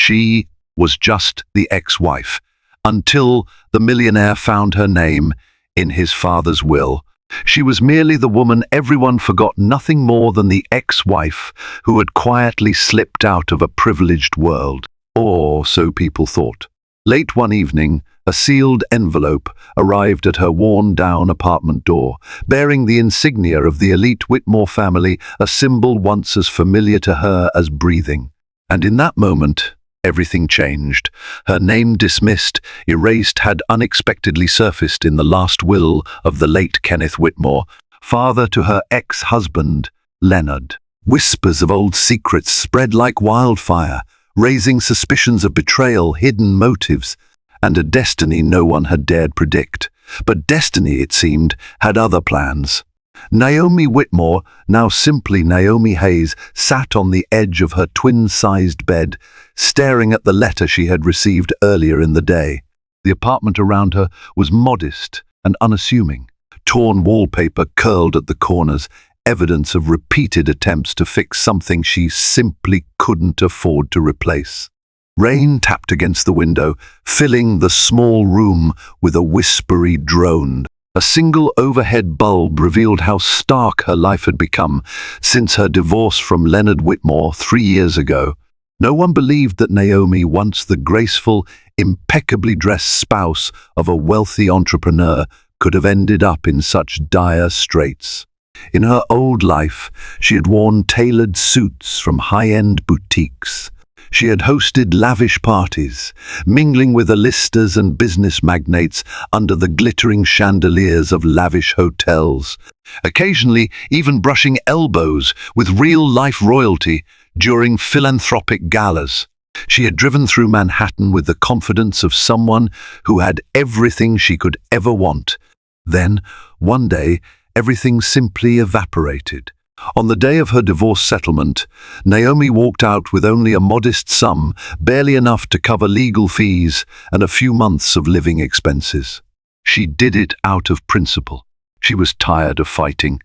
She was just the ex-wife, until the millionaire found her name in his father's will. She was merely the woman everyone forgot, nothing more than the ex-wife who had quietly slipped out of a privileged world. Or so people thought. Late one evening, a sealed envelope arrived at her worn-down apartment door, bearing the insignia of the elite Whitmore family, a symbol once as familiar to her as breathing. And in that moment, everything changed. Her name, dismissed, erased, had unexpectedly surfaced in the last will of the late Kenneth Whitmore, father to her ex-husband, Leonard. Whispers of old secrets spread like wildfire, raising suspicions of betrayal, hidden motives, and a destiny no one had dared predict. But destiny, it seemed, had other plans. Naomi Whitmore, now simply Naomi Hayes, sat on the edge of her twin-sized bed, staring at the letter she had received earlier in the day. The apartment around her was modest and unassuming. Torn wallpaper curled at the corners, evidence of repeated attempts to fix something she simply couldn't afford to replace. Rain tapped against the window, filling the small room with a whispery drone. A single overhead bulb revealed how stark her life had become since her divorce from Leonard Whitmore 3 years ago. No one believed that Naomi, once the graceful, impeccably dressed spouse of a wealthy entrepreneur, could have ended up in such dire straits. In her old life, she had worn tailored suits from high-end boutiques. She had hosted lavish parties, mingling with A-listers and business magnates under the glittering chandeliers of lavish hotels, occasionally even brushing elbows with real-life royalty during philanthropic galas. She had driven through Manhattan with the confidence of someone who had everything she could ever want. Then, one day, everything simply evaporated. On the day of her divorce settlement, Naomi walked out with only a modest sum, barely enough to cover legal fees and a few months of living expenses. She did it out of principle. She was tired of fighting.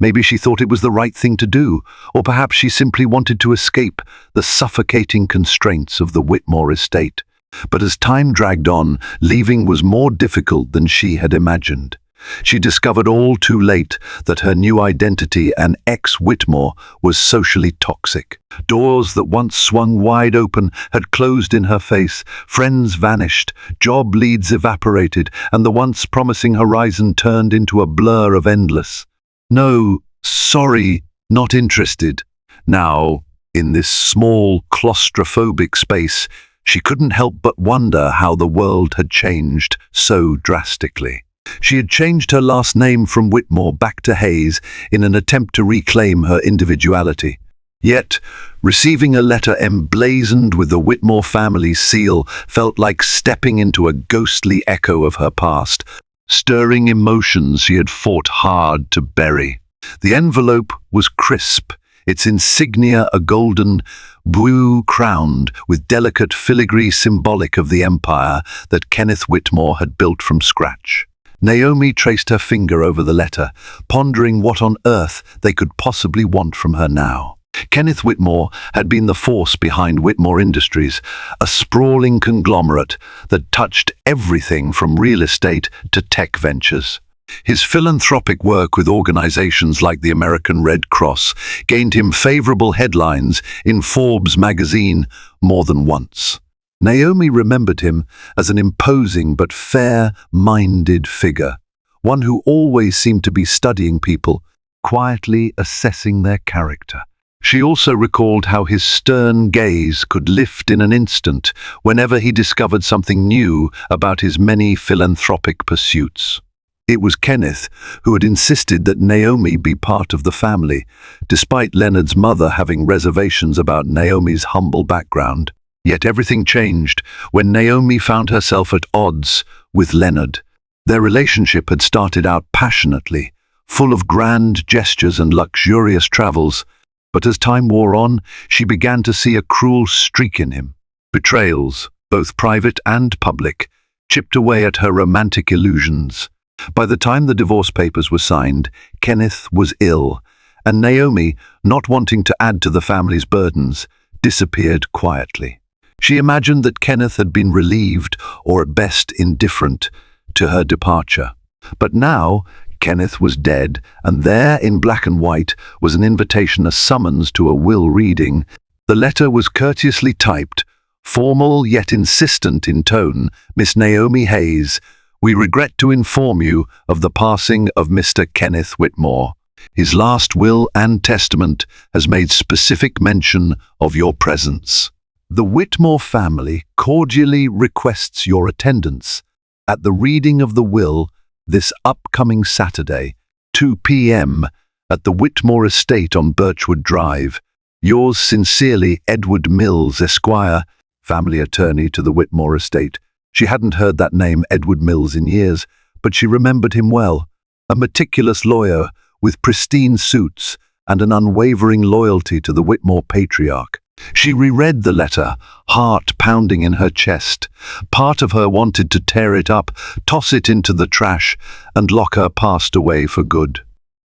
Maybe she thought it was the right thing to do, or perhaps she simply wanted to escape the suffocating constraints of the Whitmore estate. But as time dragged on, leaving was more difficult than she had imagined. She discovered all too late that her new identity, an ex-Whitmore, was socially toxic. Doors that once swung wide open had closed in her face, friends vanished, job leads evaporated, and the once promising horizon turned into a blur of endless. No, sorry, not interested. Now, in this small, claustrophobic space, she couldn't help but wonder how the world had changed so drastically. She had changed her last name from Whitmore back to Hayes in an attempt to reclaim her individuality. Yet, receiving a letter emblazoned with the Whitmore family's seal felt like stepping into a ghostly echo of her past, stirring emotions she had fought hard to bury. The envelope was crisp, its insignia a golden blue crowned with delicate filigree symbolic of the empire that Kenneth Whitmore had built from scratch. Naomi traced her finger over the letter, pondering what on earth they could possibly want from her now. Kenneth Whitmore had been the force behind Whitmore Industries, a sprawling conglomerate that touched everything from real estate to tech ventures. His philanthropic work with organizations like the American Red Cross gained him favorable headlines in Forbes magazine more than once. Naomi remembered him as an imposing but fair-minded figure, one who always seemed to be studying people, quietly assessing their character. She also recalled how his stern gaze could lift in an instant whenever he discovered something new about his many philanthropic pursuits. It was Kenneth who had insisted that Naomi be part of the family, despite Leonard's mother having reservations about Naomi's humble background. Yet everything changed when Naomi found herself at odds with Leonard. Their relationship had started out passionately, full of grand gestures and luxurious travels, but as time wore on, she began to see a cruel streak in him. Betrayals, both private and public, chipped away at her romantic illusions. By the time the divorce papers were signed, Kenneth was ill, and Naomi, not wanting to add to the family's burdens, disappeared quietly. She imagined that Kenneth had been relieved, or at best indifferent, to her departure. But now, Kenneth was dead, and there, in black and white, was an invitation, a summons to a will reading. The letter was courteously typed, formal yet insistent in tone. Miss Naomi Hayes, we regret to inform you of the passing of Mr. Kenneth Whitmore. His last will and testament has made specific mention of your presence. The Whitmore family cordially requests your attendance at the reading of the will this upcoming Saturday, 2 p.m. at the Whitmore Estate on Birchwood Drive. Yours sincerely, Edward Mills, Esquire, family attorney to the Whitmore Estate. She hadn't heard that name, Edward Mills, in years, but she remembered him well. A meticulous lawyer with pristine suits and an unwavering loyalty to the Whitmore patriarch. She reread the letter, heart pounding in her chest. Part of her wanted to tear it up, toss it into the trash, and lock her past away for good.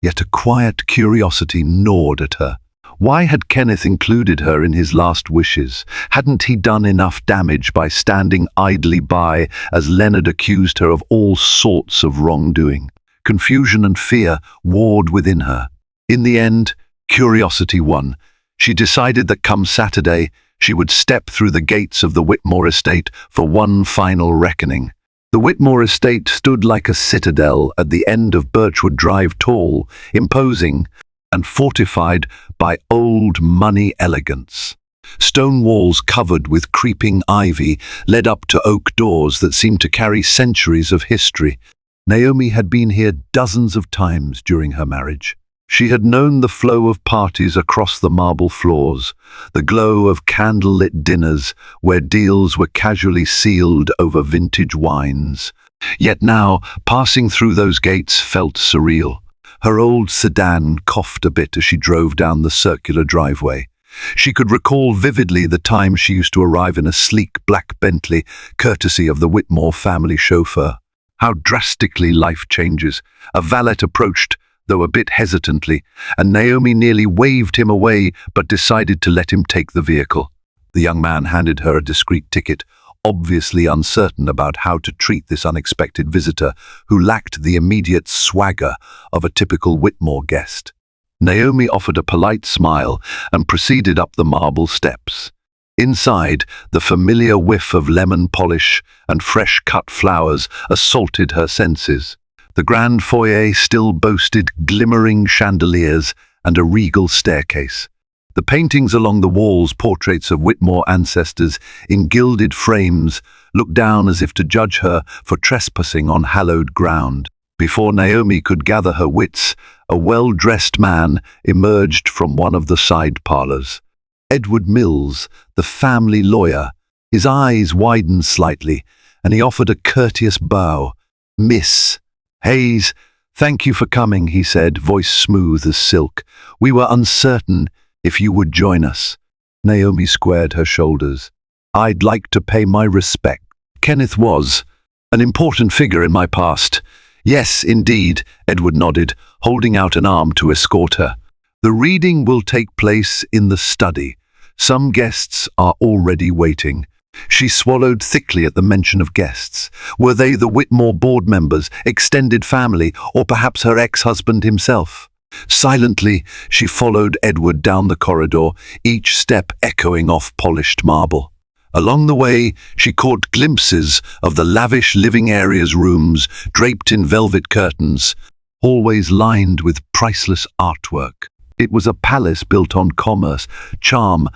Yet a quiet curiosity gnawed at her. Why had Kenneth included her in his last wishes? Hadn't he done enough damage by standing idly by as Leonard accused her of all sorts of wrongdoing? Confusion and fear warred within her. In the end, curiosity won. She decided that come Saturday, she would step through the gates of the Whitmore Estate for one final reckoning. The Whitmore Estate stood like a citadel at the end of Birchwood Drive, tall, imposing, and fortified by old money elegance. Stone walls covered with creeping ivy led up to oak doors that seemed to carry centuries of history. Naomi had been here dozens of times during her marriage. She had known the flow of parties across the marble floors, the glow of candlelit dinners where deals were casually sealed over vintage wines. Yet now, passing through those gates felt surreal. Her old sedan coughed a bit as she drove down the circular driveway. She could recall vividly the time she used to arrive in a sleek black Bentley, courtesy of the Whitmore family chauffeur. How drastically life changes. A valet approached, though a bit hesitantly, and Naomi nearly waved him away but decided to let him take the vehicle. The young man handed her a discreet ticket, obviously uncertain about how to treat this unexpected visitor who lacked the immediate swagger of a typical Whitmore guest. Naomi offered a polite smile and proceeded up the marble steps. Inside, the familiar whiff of lemon polish and fresh-cut flowers assaulted her senses. The grand foyer still boasted glimmering chandeliers and a regal staircase. The paintings along the walls, portraits of Whitmore ancestors in gilded frames, looked down as if to judge her for trespassing on hallowed ground. Before Naomi could gather her wits, a well-dressed man emerged from one of the side parlors. Edward Mills, the family lawyer. His eyes widened slightly, and he offered a courteous bow. "Miss Hayes, thank you for coming," he said, voice smooth as silk. "We were uncertain if you would join us." Naomi squared her shoulders. "I'd like to pay my respect. Kenneth was an important figure in my past." "Yes, indeed," Edward nodded, holding out an arm to escort her. "The reading will take place in the study. Some guests are already waiting." She swallowed thickly at the mention of guests. Were they the Whitmore board members, extended family, or perhaps her ex-husband himself? Silently, she followed Edward down the corridor, each step echoing off polished marble. Along the way, she caught glimpses of the lavish living area's rooms, draped in velvet curtains, always lined with priceless artwork. It was a palace built on commerce, charm,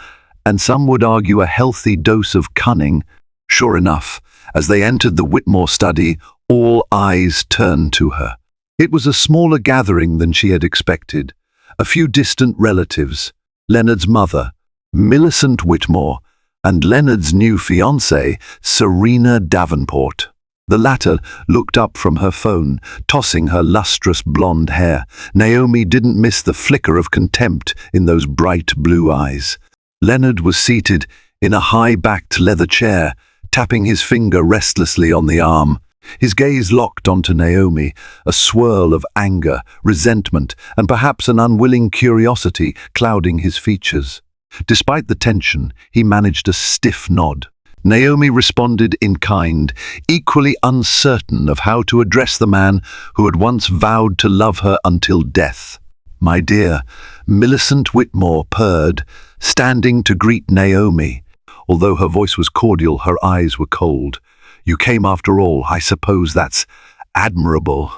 and some would argue a healthy dose of cunning. Sure enough, as they entered the Whitmore study, all eyes turned to her. It was a smaller gathering than she had expected. A few distant relatives, Leonard's mother, Millicent Whitmore, and Leonard's new fiancée, Serena Davenport. The latter looked up from her phone, tossing her lustrous blonde hair. Naomi didn't miss the flicker of contempt in those bright blue eyes. Leonard was seated in a high-backed leather chair, tapping his finger restlessly on the arm. His gaze locked onto Naomi, a swirl of anger, resentment, and perhaps an unwilling curiosity clouding his features. Despite the tension, he managed a stiff nod. Naomi responded in kind, equally uncertain of how to address the man who had once vowed to love her until death. "My dear," Millicent Whitmore purred, standing to greet Naomi. Although her voice was cordial, her eyes were cold. "You came after all. I suppose that's admirable."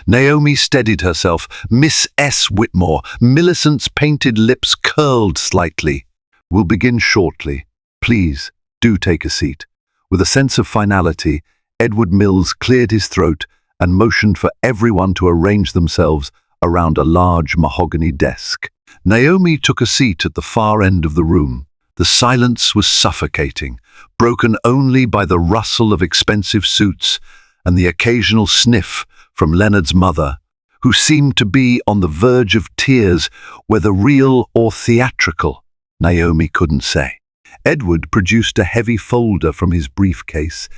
Naomi steadied herself. "Miss S. Whitmore." Millicent's painted lips curled slightly. "We'll begin shortly. Please, do take a seat." With a sense of finality, Edward Mills cleared his throat and motioned for everyone to arrange themselves around a large mahogany desk. Naomi took a seat at the far end of the room. The silence was suffocating, broken only by the rustle of expensive suits and the occasional sniff from Leonard's mother, who seemed to be on the verge of tears, whether real or theatrical. Naomi couldn't say. Edward produced a heavy folder from his briefcase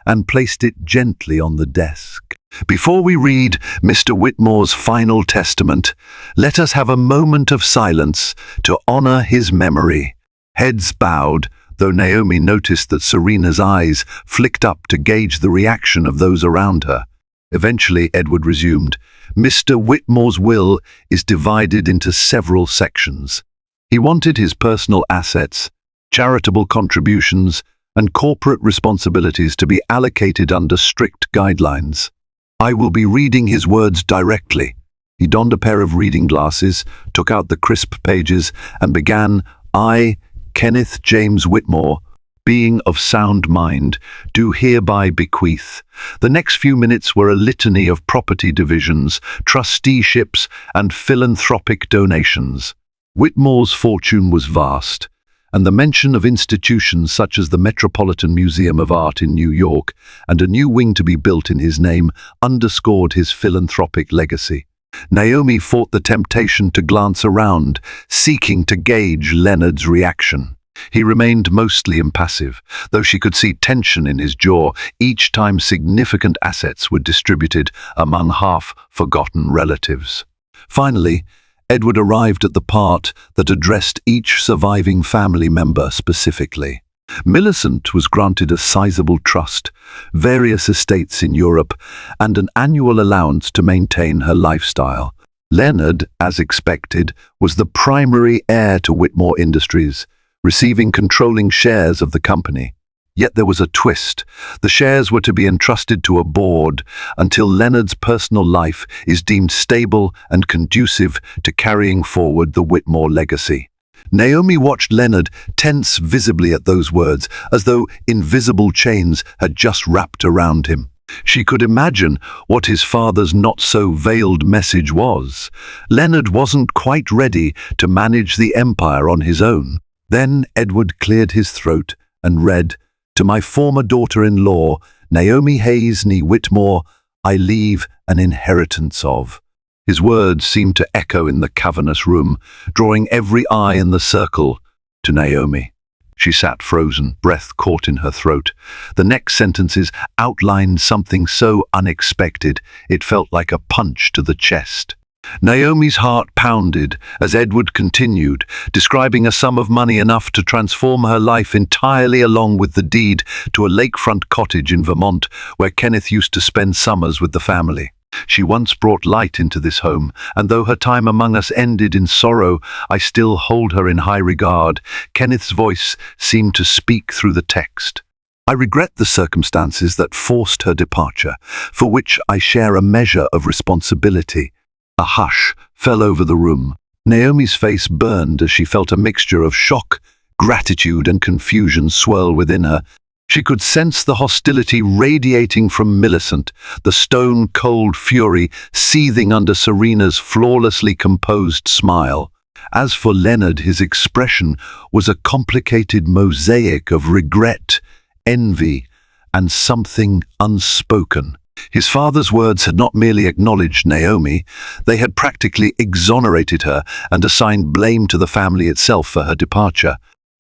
and placed it gently on the desk. "Before we read Mr. Whitmore's final testament, let us have a moment of silence to honor his memory." Heads bowed, though Naomi noticed that Serena's eyes flicked up to gauge the reaction of those around her. Eventually, Edward resumed, "Mr. Whitmore's will is divided into several sections. He wanted his personal assets, charitable contributions, and corporate responsibilities to be allocated under strict guidelines. I will be reading his words directly." He donned a pair of reading glasses, took out the crisp pages, and began, "I, Kenneth James Whitmore, being of sound mind, do hereby bequeath." The next few minutes were a litany of property divisions, trusteeships, and philanthropic donations. Whitmore's fortune was vast, and the mention of institutions such as the Metropolitan Museum of Art in New York and a new wing to be built in his name underscored his philanthropic legacy. Naomi fought the temptation to glance around, seeking to gauge Leonard's reaction. He remained mostly impassive, though she could see tension in his jaw each time significant assets were distributed among half-forgotten relatives. Finally, Edward arrived at the part that addressed each surviving family member specifically. Millicent was granted a sizable trust, various estates in Europe, and an annual allowance to maintain her lifestyle. Leonard, as expected, was the primary heir to Whitmore Industries, receiving controlling shares of the company. Yet there was a twist. The shares were to be entrusted to a board until Leonard's personal life is deemed stable and conducive to carrying forward the Whitmore legacy. Naomi watched Leonard tense visibly at those words, as though invisible chains had just wrapped around him. She could imagine what his father's not-so-veiled message was. Leonard wasn't quite ready to manage the empire on his own. Then Edward cleared his throat and read, "To my former daughter-in-law, Naomi Hayes nee Whitmore, I leave an inheritance of." His words seemed to echo in the cavernous room, drawing every eye in the circle to Naomi. She sat frozen, breath caught in her throat. The next sentences outlined something so unexpected it felt like a punch to the chest. Naomi's heart pounded as Edward continued, describing a sum of money enough to transform her life entirely, along with the deed to a lakefront cottage in Vermont where Kenneth used to spend summers with the family. She once brought light into this home, and though her time among us ended in sorrow, I still hold her in high regard. Kenneth's voice seemed to speak through the text. I regret the circumstances that forced her departure, for which I share a measure of responsibility. A hush fell over the room. Naomi's face burned as she felt a mixture of shock, gratitude, and confusion swirl within her. She could sense the hostility radiating from Millicent, the stone-cold fury seething under Serena's flawlessly composed smile. As for Leonard, his expression was a complicated mosaic of regret, envy, and something unspoken. His father's words had not merely acknowledged Naomi, they had practically exonerated her and assigned blame to the family itself for her departure.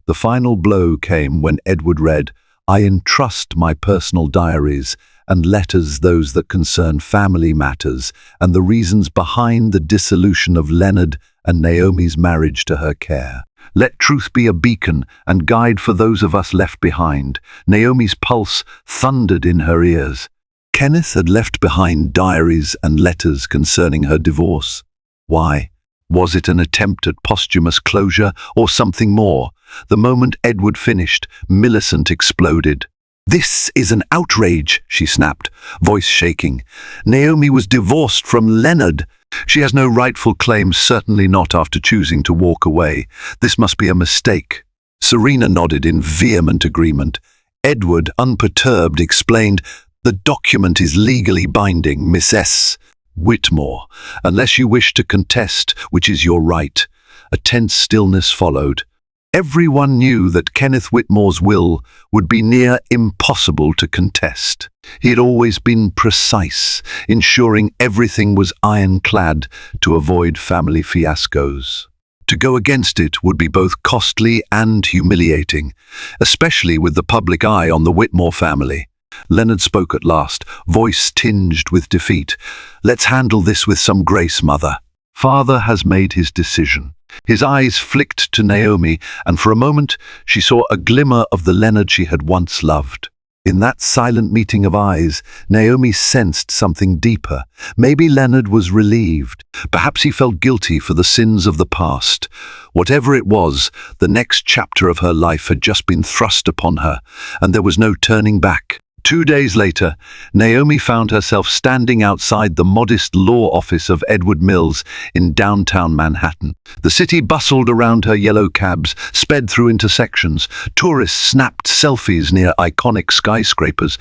The final blow came when Edward read, "I entrust my personal diaries and letters, those that concern family matters, and the reasons behind the dissolution of Leonard and Naomi's marriage to her care." Let truth be a beacon and guide for those of us left behind. Naomi's pulse thundered in her ears. Kenneth had left behind diaries and letters concerning her divorce. Why? Was it an attempt at posthumous closure or something more? The moment Edward finished, Millicent exploded. "This is an outrage," she snapped, voice shaking. "Naomi was divorced from Leonard. She has no rightful claim, certainly not after choosing to walk away. This must be a mistake." Serena nodded in vehement agreement. Edward, unperturbed, explained, "The document is legally binding, Miss S. Whitmore, unless you wish to contest, which is your right." A tense stillness followed. Everyone knew that Kenneth Whitmore's will would be near impossible to contest. He had always been precise, ensuring everything was ironclad to avoid family fiascos. To go against it would be both costly and humiliating, especially with the public eye on the Whitmore family. Leonard spoke at last, voice tinged with defeat. "Let's handle this with some grace, Mother. Father has made his decision." His eyes flicked to Naomi, and for a moment she saw a glimmer of the Leonard she had once loved. In that silent meeting of eyes, Naomi sensed something deeper. Maybe Leonard was relieved. Perhaps he felt guilty for the sins of the past. Whatever it was, the next chapter of her life had just been thrust upon her, and there was no turning back. 2 days later, Naomi found herself standing outside the modest law office of Edward Mills in downtown Manhattan. The city bustled around her yellow cabs, sped through intersections. Tourists snapped selfies near iconic skyscrapers,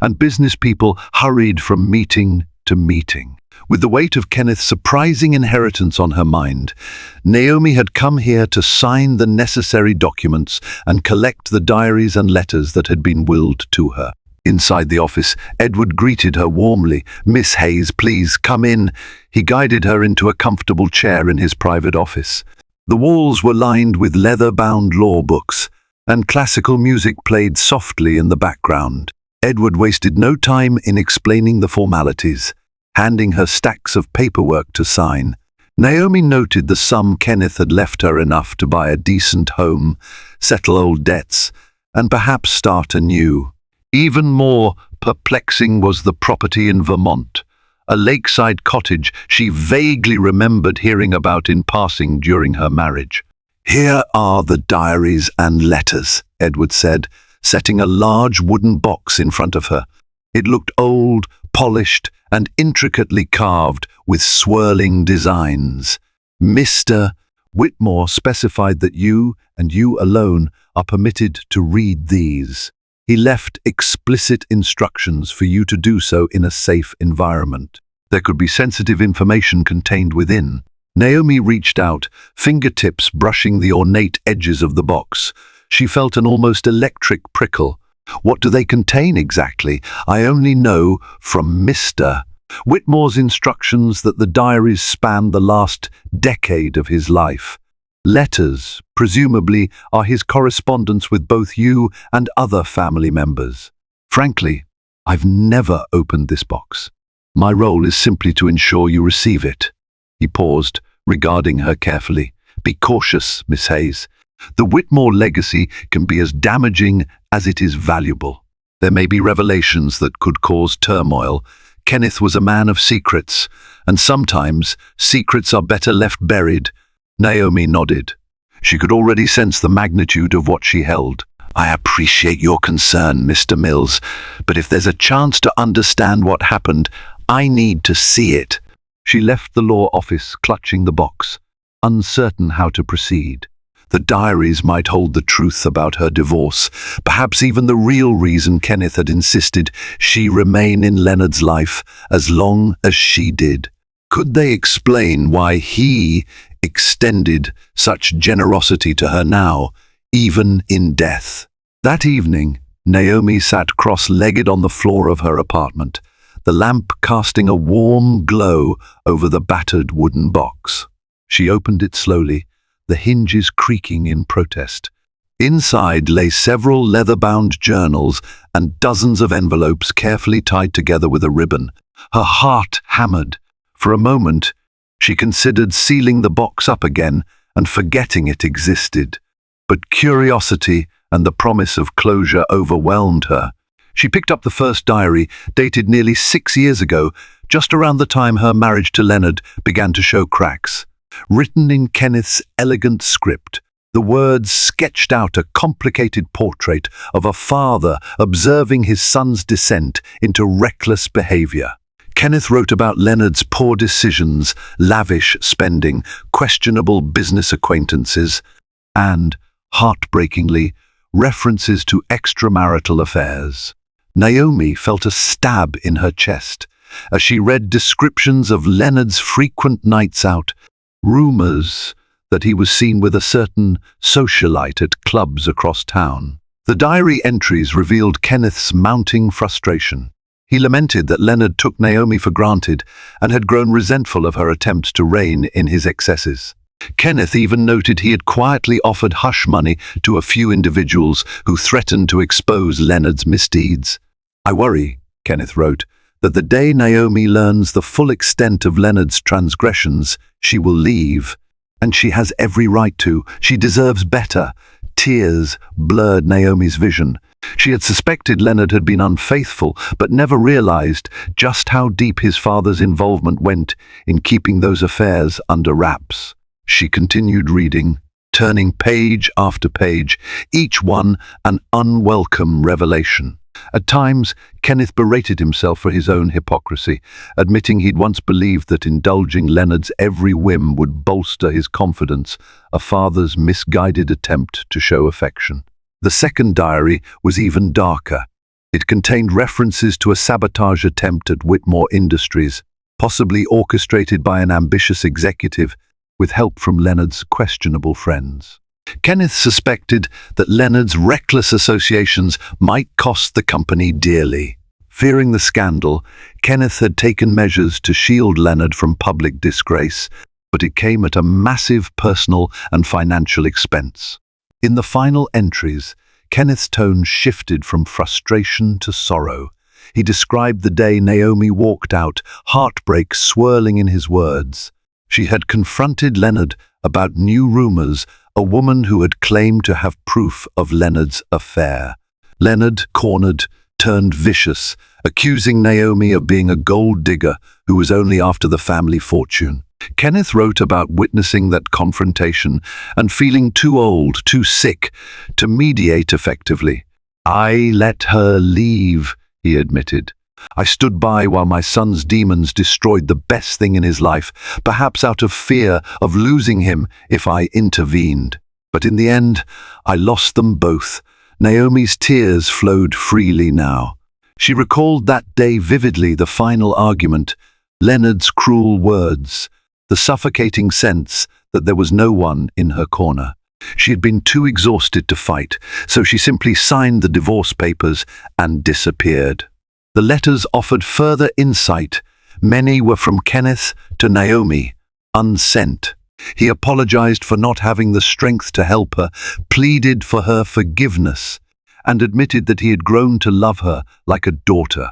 and business people hurried from meeting to meeting. With the weight of Kenneth's surprising inheritance on her mind, Naomi had come here to sign the necessary documents and collect the diaries and letters that had been willed to her. Inside the office, Edward greeted her warmly. "Miss Hayes, please come in." He guided her into a comfortable chair in his private office. The walls were lined with leather-bound law books, and classical music played softly in the background. Edward wasted no time in explaining the formalities, handing her stacks of paperwork to sign. Naomi noted the sum Kenneth had left her enough to buy a decent home, settle old debts, and perhaps start anew. Even more perplexing was the property in Vermont, a lakeside cottage she vaguely remembered hearing about in passing during her marriage. "Here are the diaries and letters," Edward said, setting a large wooden box in front of her. It looked old, polished, and intricately carved with swirling designs. "Mr. Whitmore specified that you, and you alone, are permitted to read these. He left explicit instructions for you to do so in a safe environment. There could be sensitive information contained within." Naomi reached out, fingertips brushing the ornate edges of the box. She felt an almost electric prickle. "What do they contain exactly? I only know from Mr. Whitmore's instructions that the diaries span the last decade of his life. Letters, presumably, are his correspondence with both you and other family members. Frankly, I've never opened this box. My role is simply to ensure you receive it." He paused, regarding her carefully. "Be cautious, Miss Hayes. The Whitmore legacy can be as damaging as it is valuable. There may be revelations that could cause turmoil. Kenneth was a man of secrets, and sometimes secrets are better left buried." Naomi nodded. She could already sense the magnitude of what she held. "I appreciate your concern, Mr. Mills, but if there's a chance to understand what happened, I need to see it." She left the law office, clutching the box, uncertain how to proceed. The diaries might hold the truth about her divorce, perhaps even the real reason Kenneth had insisted she remain in Leonard's life as long as she did. Could they explain why he extended such generosity to her now, even in death? That evening, Naomi sat cross-legged on the floor of her apartment, the lamp casting a warm glow over the battered wooden box. She opened it slowly, the hinges creaking in protest. Inside lay several leather-bound journals and dozens of envelopes carefully tied together with a ribbon. Her heart hammered. For a moment, she considered sealing the box up again and forgetting it existed. But curiosity and the promise of closure overwhelmed her. She picked up the first diary, dated nearly 6 years ago, just around the time her marriage to Leonard began to show cracks. Written in Kenneth's elegant script, the words sketched out a complicated portrait of a father observing his son's descent into reckless behavior. Kenneth wrote about Leonard's poor decisions, lavish spending, questionable business acquaintances, and, heartbreakingly, references to extramarital affairs. Naomi felt a stab in her chest as she read descriptions of Leonard's frequent nights out, rumors that he was seen with a certain socialite at clubs across town. The diary entries revealed Kenneth's mounting frustration. He lamented that Leonard took Naomi for granted and had grown resentful of her attempts to rein in his excesses. Kenneth even noted he had quietly offered hush money to a few individuals who threatened to expose Leonard's misdeeds. "I worry," Kenneth wrote, "that the day Naomi learns the full extent of Leonard's transgressions, she will leave. And she has every right to. She deserves better." Tears blurred Naomi's vision. She had suspected Leonard had been unfaithful, but never realized just how deep his father's involvement went in keeping those affairs under wraps. She continued reading, turning page after page, each one an unwelcome revelation. At times, Kenneth berated himself for his own hypocrisy, admitting he'd once believed that indulging Leonard's every whim would bolster his confidence, a father's misguided attempt to show affection. The second diary was even darker. It contained references to a sabotage attempt at Whitmore Industries, possibly orchestrated by an ambitious executive, with help from Leonard's questionable friends. Kenneth suspected that Leonard's reckless associations might cost the company dearly. Fearing the scandal, Kenneth had taken measures to shield Leonard from public disgrace, but it came at a massive personal and financial expense. In the final entries, Kenneth's tone shifted from frustration to sorrow. He described the day Naomi walked out, heartbreak swirling in his words. She had confronted Leonard about new rumors, a woman who had claimed to have proof of Leonard's affair. Leonard, cornered, turned vicious, accusing Naomi of being a gold digger who was only after the family fortune. Kenneth wrote about witnessing that confrontation and feeling too old, too sick, to mediate effectively. "I let her leave," he admitted. "I stood by while my son's demons destroyed the best thing in his life, perhaps out of fear of losing him if I intervened. But in the end, I lost them both." Naomi's tears flowed freely now. She recalled that day vividly, the final argument, Leonard's cruel words, the suffocating sense that there was no one in her corner. She had been too exhausted to fight, so she simply signed the divorce papers and disappeared. The letters offered further insight. Many were from Kenneth to Naomi, unsent. He apologized for not having the strength to help her, pleaded for her forgiveness, and admitted that he had grown to love her like a daughter.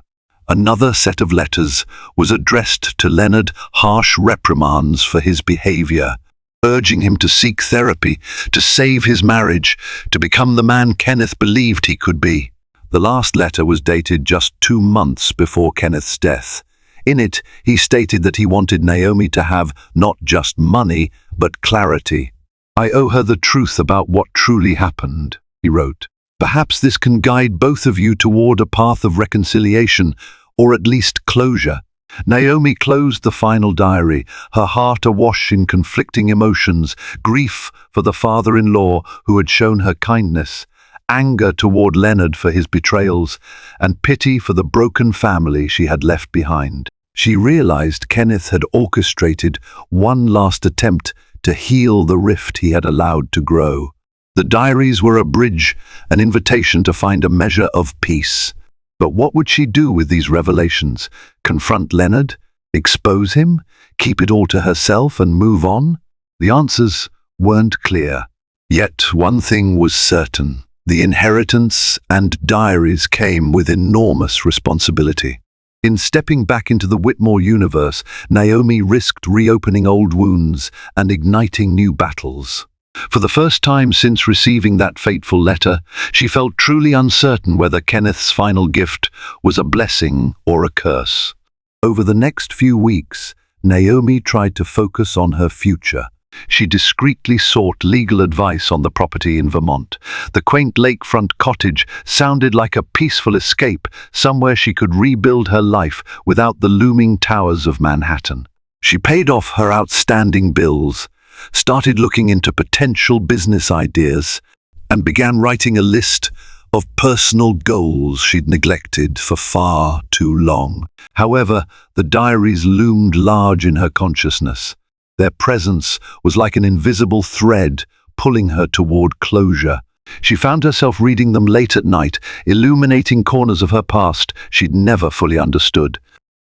Another set of letters was addressed to Leonard, harsh reprimands for his behavior, urging him to seek therapy, to save his marriage, to become the man Kenneth believed he could be. The last letter was dated just 2 months before Kenneth's death. In it, he stated that he wanted Naomi to have not just money, but clarity. "I owe her the truth about what truly happened," he wrote. "Perhaps this can guide both of you toward a path of reconciliation, or at least closure." Naomi closed the final diary, her heart awash in conflicting emotions, grief for the father-in-law who had shown her kindness, anger toward Leonard for his betrayals, and pity for the broken family she had left behind. She realized Kenneth had orchestrated one last attempt to heal the rift he had allowed to grow. The diaries were a bridge, an invitation to find a measure of peace. But what would she do with these revelations? Confront Leonard? Expose him? Keep it all to herself and move on? The answers weren't clear. Yet one thing was certain. The inheritance and diaries came with enormous responsibility. In stepping back into the Whitmore universe, Naomi risked reopening old wounds and igniting new battles. For the first time since receiving that fateful letter, she felt truly uncertain whether Kenneth's final gift was a blessing or a curse. Over the next few weeks, Naomi tried to focus on her future. She discreetly sought legal advice on the property in Vermont. The quaint lakefront cottage sounded like a peaceful escape, somewhere she could rebuild her life without the looming towers of Manhattan. She paid off her outstanding bills, started looking into potential business ideas, and began writing a list of personal goals she'd neglected for far too long. However, the diaries loomed large in her consciousness. Their presence was like an invisible thread pulling her toward closure. She found herself reading them late at night, illuminating corners of her past she'd never fully understood.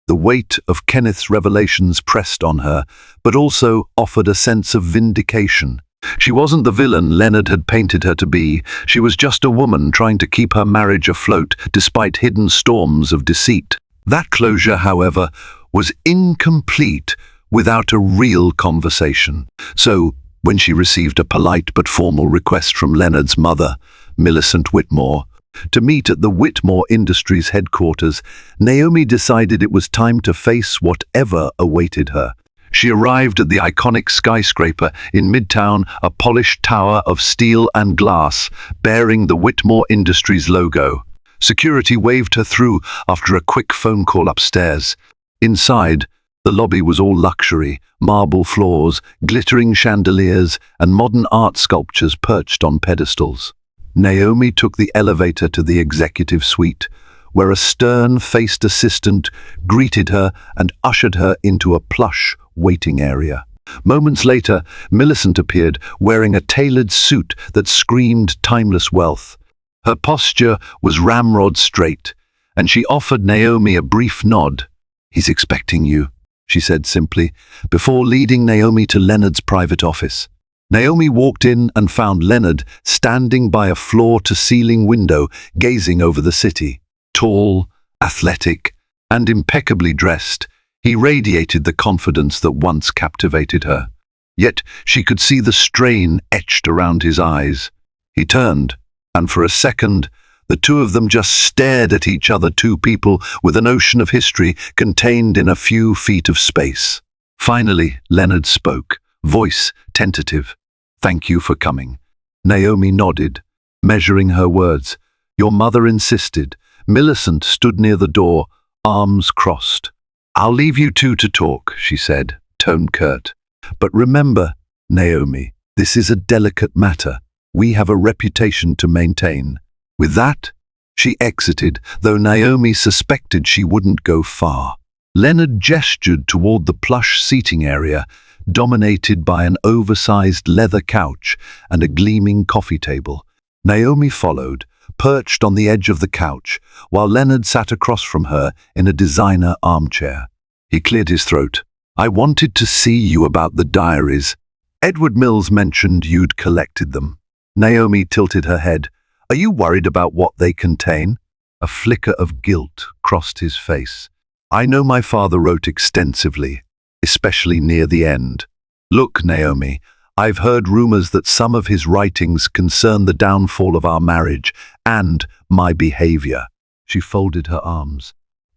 The weight of Kenneth's revelations pressed on her, but also offered a sense of vindication. She wasn't the villain Leonard had painted her to be. She was just a woman trying to keep her marriage afloat despite hidden storms of deceit. That closure, however, was incomplete without a real conversation. So, when she received a polite but formal request from Leonard's mother, Millicent Whitmore, to meet at the Whitmore Industries headquarters, Naomi decided it was time to face whatever awaited her. She arrived at the iconic skyscraper in Midtown, a polished tower of steel and glass, bearing the Whitmore Industries logo. Security waved her through after a quick phone call upstairs. Inside, the lobby was all luxury, marble floors, glittering chandeliers, and modern art sculptures perched on pedestals. Naomi took the elevator to the executive suite, where a stern-faced assistant greeted her and ushered her into a plush waiting area. Moments later, Millicent appeared, wearing a tailored suit that screamed timeless wealth. Her posture was ramrod straight, and she offered Naomi a brief nod. "He's expecting you," she said simply, before leading Naomi to Leonard's private office. Naomi walked in and found Leonard standing by a floor-to-ceiling window, gazing over the city. Tall, athletic, and impeccably dressed, he radiated the confidence that once captivated her. Yet she could see the strain etched around his eyes. He turned, and for a second, the two of them just stared at each other, two people with an ocean of history contained in a few feet of space. Finally, Leonard spoke, voice tentative. "Thank you for coming." Naomi nodded, measuring her words. "Your mother insisted." Millicent stood near the door, arms crossed. "I'll leave you two to talk," she said, tone curt. "But remember, Naomi, this is a delicate matter. We have a reputation to maintain." With that, she exited, though Naomi suspected she wouldn't go far. Leonard gestured toward the plush seating area, dominated by an oversized leather couch and a gleaming coffee table. Naomi followed, perched on the edge of the couch, while Leonard sat across from her in a designer armchair. He cleared his throat. "I wanted to see you about the diaries. Edward Mills mentioned you'd collected them." Naomi tilted her head. "Are you worried about what they contain?" A flicker of guilt crossed his face. "I know my father wrote extensively, especially near the end. Look, Naomi, I've heard rumors that some of his writings concern the downfall of our marriage and my behavior." She folded her arms.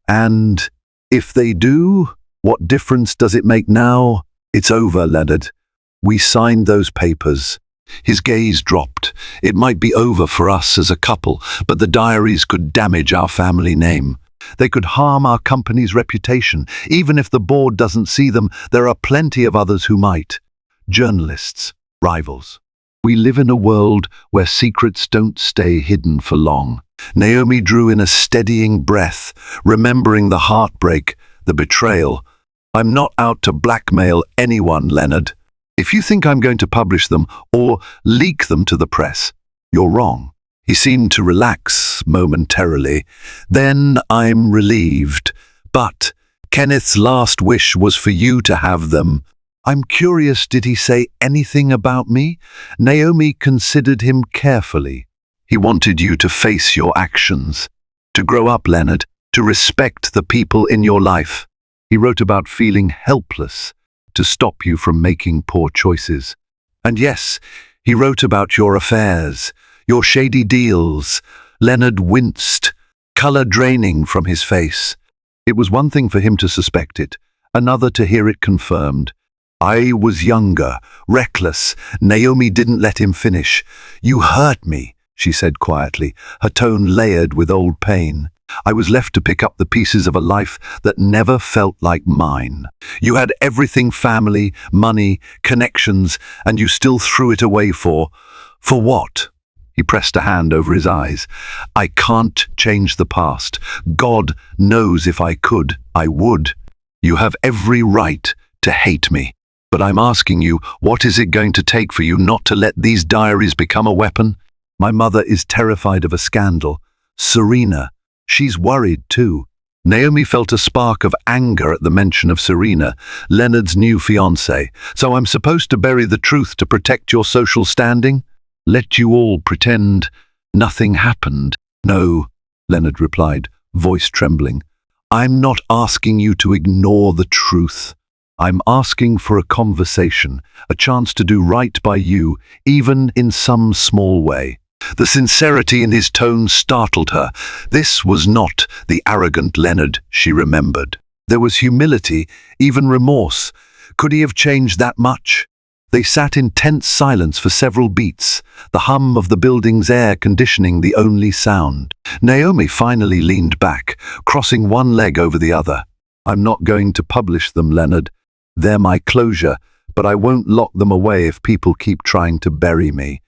"And if they do, what difference does it make now? It's over, Leonard. We signed those papers." His gaze dropped. "It might be over for us as a couple, but the diaries could damage our family name. They could harm our company's reputation. Even if the board doesn't see them, there are plenty of others who might. Journalists, rivals. We live in a world where secrets don't stay hidden for long." Naomi drew in a steadying breath, remembering the heartbreak, the betrayal. "I'm not out to blackmail anyone, Leonard. If you think I'm going to publish them or leak them to the press, you're wrong." He seemed to relax momentarily. "Then I'm relieved. But Kenneth's last wish was for you to have them." "I'm curious, did he say anything about me?" Naomi considered him carefully. "He wanted you to face your actions. To grow up, Leonard. to respect the people in your life. He wrote about feeling helpless to stop you from making poor choices. And yes, he wrote about your affairs, your shady deals. Leonard winced, color draining from his face. It was one thing for him to suspect it, another to hear it confirmed. I was younger, reckless. Naomi didn't let him finish. You hurt me, she said quietly, her tone layered with old pain. I was left to pick up the pieces of a life that never felt like mine. You had everything, family, money, connections, and you still threw it away for what? He pressed a hand over his eyes. I can't change the past. God knows if I could, I would. You have every right to hate me. But I'm asking you, what is it going to take for you not to let these diaries become a weapon? My mother is terrified of a scandal. Serena, she's worried too. Naomi felt a spark of anger at the mention of Serena, Leonard's new fiancée. So I'm supposed to bury the truth to protect your social standing? Let you all pretend nothing happened? No, Leonard replied, voice trembling. I'm not asking you to ignore the truth. I'm asking for a conversation, a chance to do right by you, even in some small way. The sincerity in his tone startled her. This was not the arrogant Leonard she remembered. There was humility, even remorse. Could he have changed that much? They sat in tense silence for several beats, the hum of the building's air conditioning the only sound. Naomi finally leaned back, crossing one leg over the other. I'm not going to publish them, Leonard. They're my closure, but I won't lock them away if people keep trying to bury me.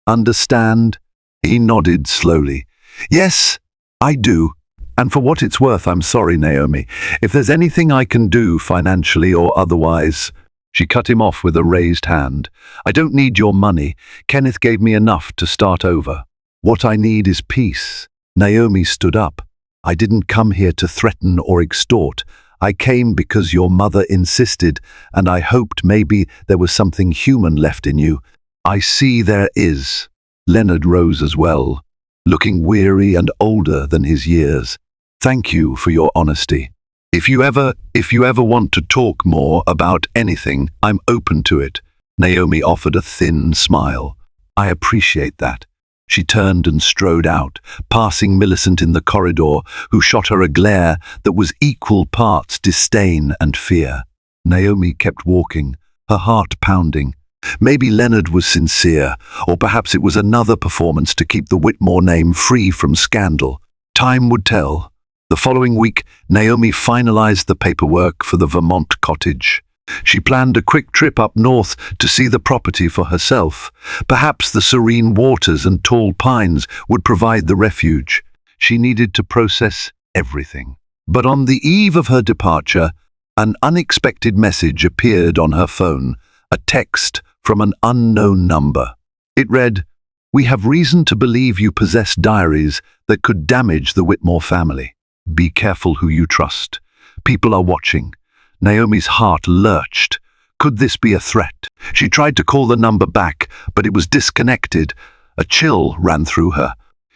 Understand? He nodded slowly. Yes, I do. And for what it's worth, I'm sorry, Naomi. If there's anything I can do, financially or otherwise. She cut him off with a raised hand. I don't need your money. Kenneth gave me enough to start over. What I need is peace. Naomi stood up. I didn't come here to threaten or extort. I came because your mother insisted, and I hoped maybe there was something human left in you. I see there is. Leonard rose as well, looking weary and older than his years. Thank you for your honesty. If you ever want to talk more about anything, I'm open to it. Naomi offered a thin smile. I appreciate that. She turned and strode out, passing Millicent in the corridor, who shot her a glare that was equal parts disdain and fear. Naomi kept walking, her heart pounding. Maybe Leonard was sincere, or perhaps it was another performance to keep the Whitmore name free from scandal. Time would tell. The following week, Naomi finalized the paperwork for the Vermont cottage. She planned a quick trip up north to see the property for herself. Perhaps the serene waters and tall pines would provide the refuge. She needed to process everything. But on the eve of her departure, an unexpected message appeared on her phone, a text from an unknown number. It read, "We have reason to believe you possess diaries that could damage the Whitmore family. Be careful who you trust. People are watching." Naomi's heart lurched. Could this be a threat? She tried to call the number back, but it was disconnected. A chill ran through her.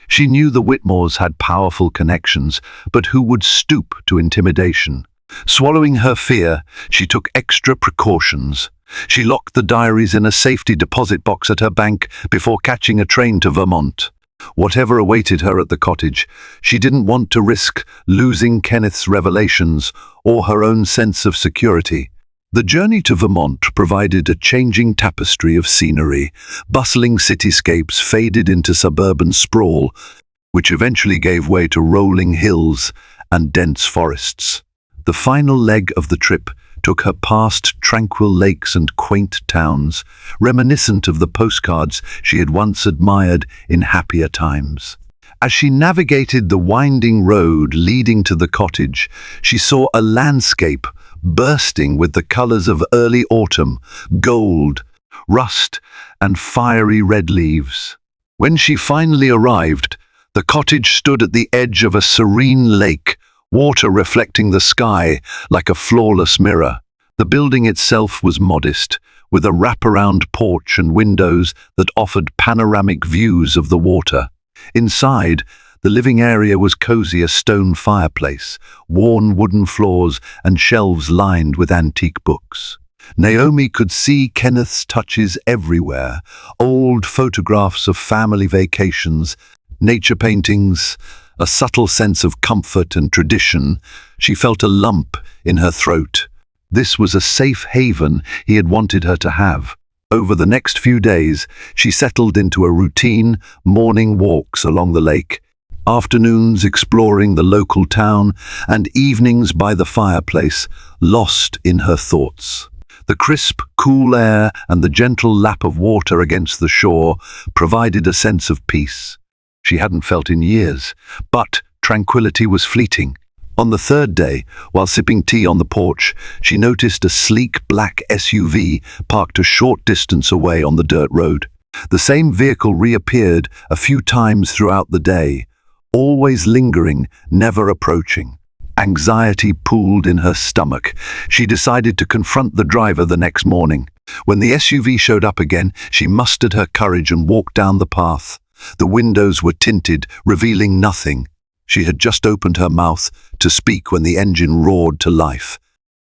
She knew the Whitmores had powerful connections, but who would stoop to intimidation? Swallowing her fear, she took extra precautions. She locked the diaries in a safety deposit box at her bank before catching a train to Vermont. Whatever awaited her at the cottage, she didn't want to risk losing Kenneth's revelations or her own sense of security. The journey to Vermont provided a changing tapestry of scenery. Bustling cityscapes faded into suburban sprawl, which eventually gave way to rolling hills and dense forests. The final leg of the trip took her past tranquil lakes and quaint towns, reminiscent of the postcards she had once admired in happier times. As she navigated the winding road leading to the cottage, she saw a landscape bursting with the colors of early autumn, gold, rust, and fiery red leaves. When she finally arrived, the cottage stood at the edge of a serene lake, water reflecting the sky like a flawless mirror. The building itself was modest, with a wraparound porch and windows that offered panoramic views of the water. Inside, The living area was cozy, a stone fireplace, worn wooden floors, and shelves lined with antique books. Naomi could see Kenneth's touches everywhere, old photographs of family vacations, nature paintings, a subtle sense of comfort and tradition. She felt a lump in her throat. This was a safe haven he had wanted her to have. Over the next few days, she settled into a routine, morning walks along the lake, afternoons exploring the local town, and evenings by the fireplace, lost in her thoughts. The crisp, cool air and the gentle lap of water against the shore provided a sense of peace she hadn't felt in years, but tranquility was fleeting. On the third day, while sipping tea on the porch, she noticed a sleek black SUV parked a short distance away on the dirt road. The same vehicle reappeared a few times throughout the day, always lingering, never approaching. Anxiety pooled in her stomach. She decided to confront the driver the next morning. When the SUV showed up again, she mustered her courage and walked down the path. The windows were tinted, revealing nothing. She had just opened her mouth to speak when the engine roared to life,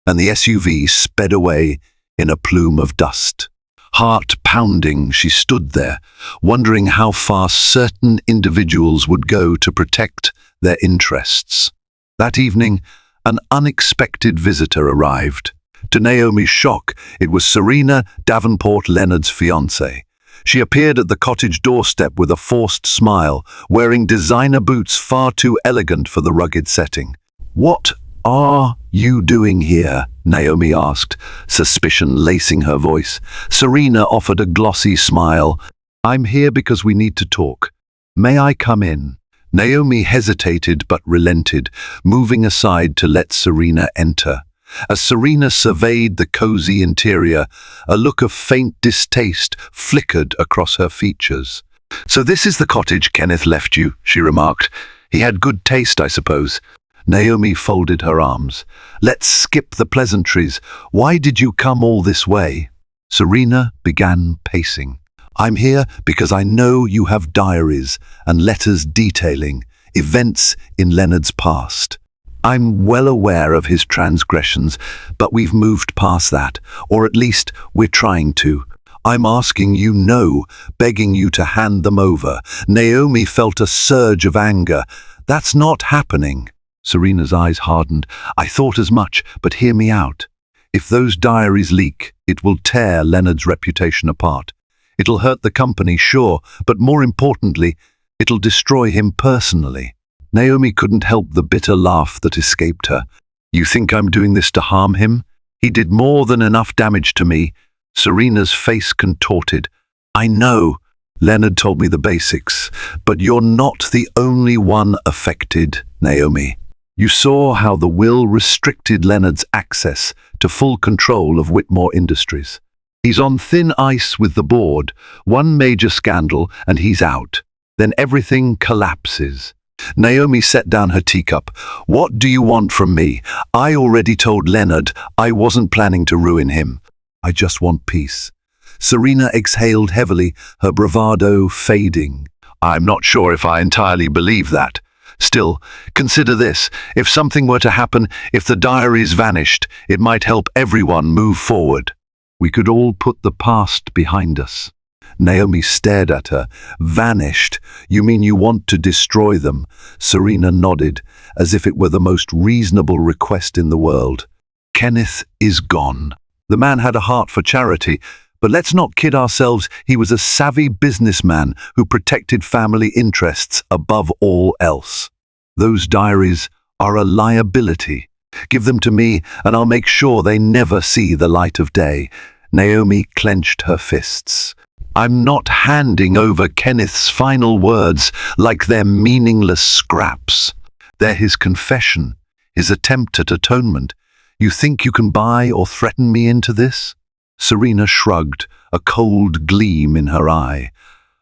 and the SUV sped away in a plume of dust. Heart pounding, she stood there, wondering how far certain individuals would go to protect their interests. That evening, an unexpected visitor arrived. To Naomi's shock, it was Serena Davenport, Leonard's fiancée. She appeared at the cottage doorstep with a forced smile, wearing designer boots far too elegant for the rugged setting. "What are you doing here?" Naomi asked, suspicion lacing her voice. Serena offered a glossy smile. "I'm here because we need to talk. May I come in?" Naomi hesitated but relented, moving aside to let Serena enter. As Serena surveyed the cozy interior, a look of faint distaste flickered across her features. "So this is the cottage Kenneth left you," she remarked. "He had good taste, I suppose." Naomi folded her arms. "Let's skip the pleasantries. Why did you come all this way?" Serena began pacing. "I'm here because I know you have diaries and letters detailing events in Leonard's past. I'm well aware of his transgressions, but we've moved past that, or at least we're trying to. I'm asking you no, begging you to hand them over." Naomi felt a surge of anger. "That's not happening." Serena's eyes hardened. "I thought as much, but hear me out. If those diaries leak, it will tear Leonard's reputation apart. It'll hurt the company, sure, but more importantly, it'll destroy him personally." Naomi couldn't help the bitter laugh that escaped her. "You think I'm doing this to harm him? He did more than enough damage to me." Serena's face contorted. "I know. Leonard told me the basics, but you're not the only one affected, Naomi. You saw how the will restricted Leonard's access to full control of Whitmore Industries. He's on thin ice with the board. One major scandal and he's out. Then everything collapses." Naomi set down her teacup. "What do you want from me? I already told Leonard I wasn't planning to ruin him. I just want peace." Serena exhaled heavily, her bravado fading. "I'm not sure if I entirely believe that. Still, consider this. If something were to happen, if the diaries vanished, it might help everyone move forward. We could all put the past behind us." Naomi stared at her. "Vanished? You mean you want to destroy them?" Serena nodded, as if it were the most reasonable request in the world. "Kenneth is gone. The man had a heart for charity, but let's not kid ourselves, he was a savvy businessman who protected family interests above all else. Those diaries are a liability. Give them to me, and I'll make sure they never see the light of day." Naomi clenched her fists. "I'm not handing over Kenneth's final words like they're meaningless scraps. They're his confession, his attempt at atonement. You think you can buy or threaten me into this?" Serena shrugged, a cold gleam in her eye.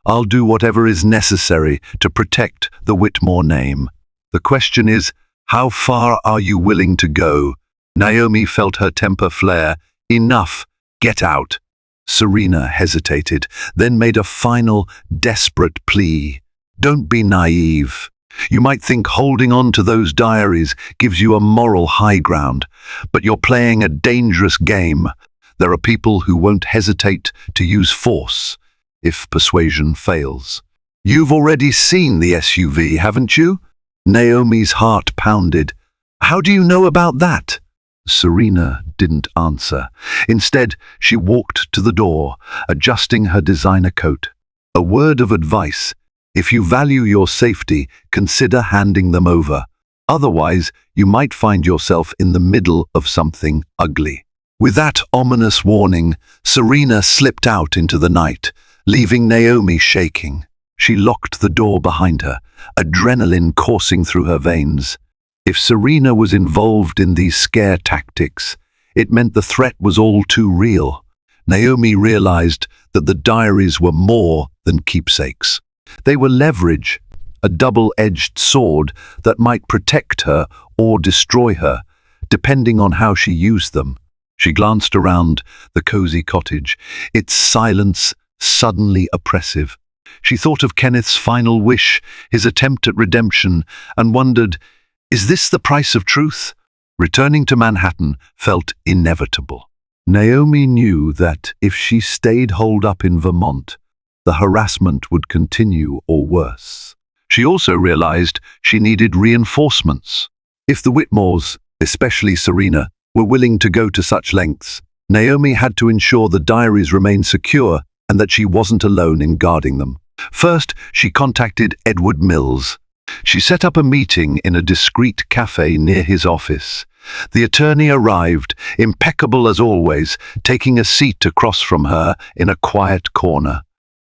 "I'll do whatever is necessary to protect the Whitmore name. The question is, how far are you willing to go?" Naomi felt her temper flare. "Enough. Get out." Serena hesitated, then made a final, desperate plea. "Don't be naive. You might think holding on to those diaries gives you a moral high ground, but you're playing a dangerous game. There are people who won't hesitate to use force if persuasion fails. You've already seen the SUV, haven't you? Naomi's heart pounded. How do you know about that? Serena didn't answer. Instead, she walked to the door, adjusting her designer coat. A word of advice: if you value your safety, consider handing them over. Otherwise, you might find yourself in the middle of something ugly. With that ominous warning, Serena slipped out into the night, leaving Naomi shaking. She locked the door behind her, adrenaline coursing through her veins. If Serena was involved in these scare tactics, it meant the threat was all too real. Naomi realized that the diaries were more than keepsakes. They were leverage, a double-edged sword that might protect her or destroy her, depending on how she used them. She glanced around the cozy cottage, its silence suddenly oppressive. She thought of Kenneth's final wish, his attempt at redemption, and wondered, is this the price of truth? Returning to Manhattan felt inevitable. Naomi knew that if she stayed holed up in Vermont, the harassment would continue or worse. She also realized she needed reinforcements. If the Whitmores, especially Serena, were willing to go to such lengths, Naomi had to ensure the diaries remained secure and that she wasn't alone in guarding them. First, she contacted Edward Mills. She set up a meeting in a discreet cafe near his office. The attorney arrived, impeccable as always, taking a seat across from her in a quiet corner.